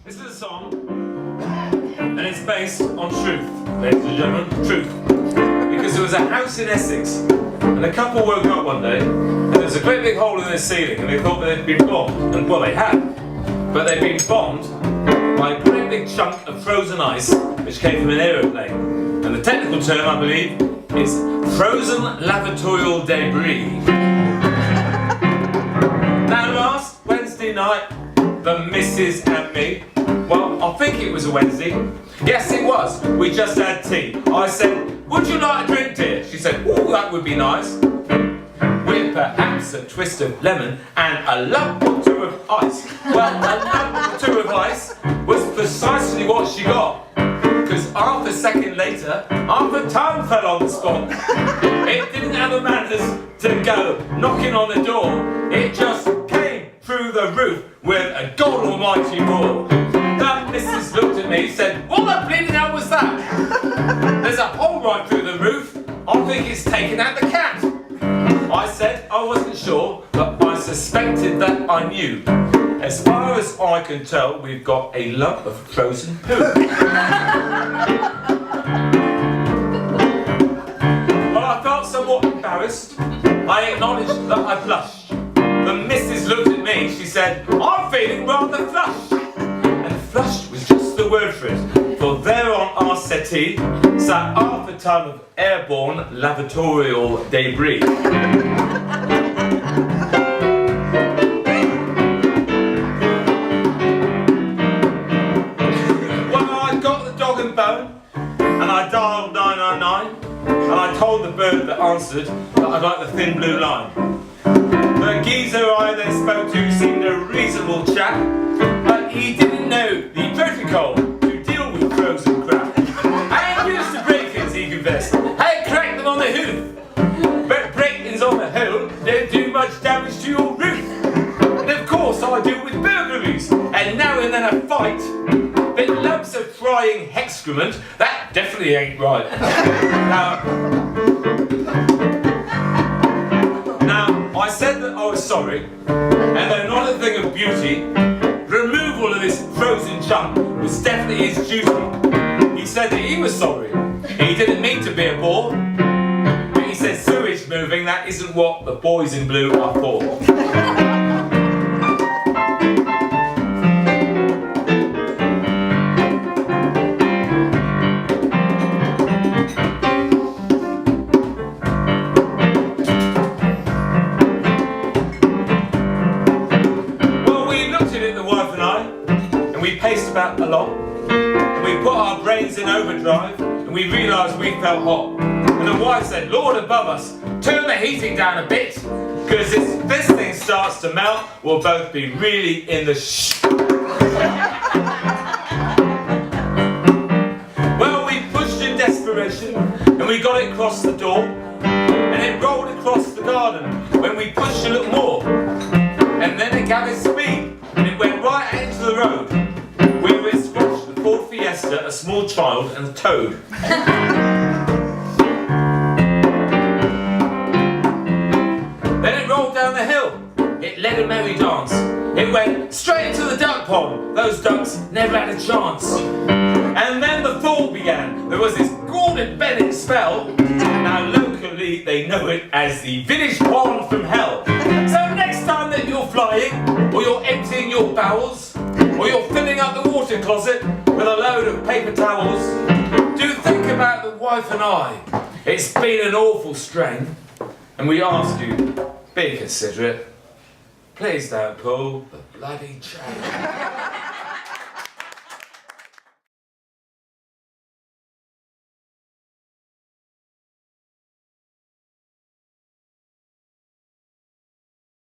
This is a song, and it's based on truth, ladies and gentlemen, truth. Because there was a house in Essex, and a couple woke up one day, and there was a great big hole in their ceiling, and they thought they'd been bombed, and well, they had, but they'd been bombed by a great big chunk of frozen ice, which came from an aeroplane. And the technical term, I believe, is frozen lavatorial debris. Now, last Wednesday night, the missus and me, well, I think it was a Wednesday. Yes, it was. We just had tea. I said, "Would you like a drink, dear?" She said, "Oh, that would be nice." With perhaps a twist of lemon and a lump or two of ice. Well, a lump or two of ice was precisely what she got. Because half a second later, half a ton fell on the spot. It didn't have the manners to go knocking on the door. It just came through the roof with a God almighty roar. The missus looked at me and said, "What the bleeding hell was that?" "There's a hole right through the roof. I think it's taken out the cat." I said I wasn't sure, but I suspected that I knew. As far as I can tell, we've got a lump of frozen poo. Well, I felt somewhat embarrassed. I acknowledged that I blushed. The missus looked at me, she said, "I'm feeling rather flushed." And flushed was just the word for it, for there on our settee sat half a ton of airborne lavatorial debris. Bone, and I dialed 999, and I told the bird that answered that I'd like the thin blue line. The geezer I then spoke to seemed a reasonable chap, but he didn't know the protocol to deal with frozen crap. "I ain't used to break-ins," he confessed. "I cracked them on the hoof, but break-ins on the whole don't do much damage to your roof. And of course I do with burglaries, and now and then a fight. But lumps of frying excrement, that definitely ain't right." Now, I said that I was sorry, and though not a thing of beauty, removal of this frozen chunk was definitely his duty. He said that he was sorry. He didn't mean to be a bore, but he said sewage moving, that isn't what the boys in blue are for. We paced about a lot, and we put our brains in overdrive, and we realised we felt hot. And the wife said, "Lord above us, turn the heating down a bit, because if this thing starts to melt, we'll both be really in the Well, we pushed in desperation, and we got it across the door, and it rolled across the garden when we pushed a little more, and then it gathered speed, and it went right out into the road. We were squashed the Ford Fiesta, a small child, and a toad. Then it rolled down the hill. It led a merry dance. It went straight into the duck pond. Those ducks never had a chance. And then the fall began. There was this Gordon Bennett spell. Now locally they know it as the village pond from hell. So next time that you're flying, or you're emptying your bowels, or you're filling up the water closet with a load of paper towels, do think about the wife and I. It's been an awful strain, and we ask you, be considerate. Please don't pull the bloody chain.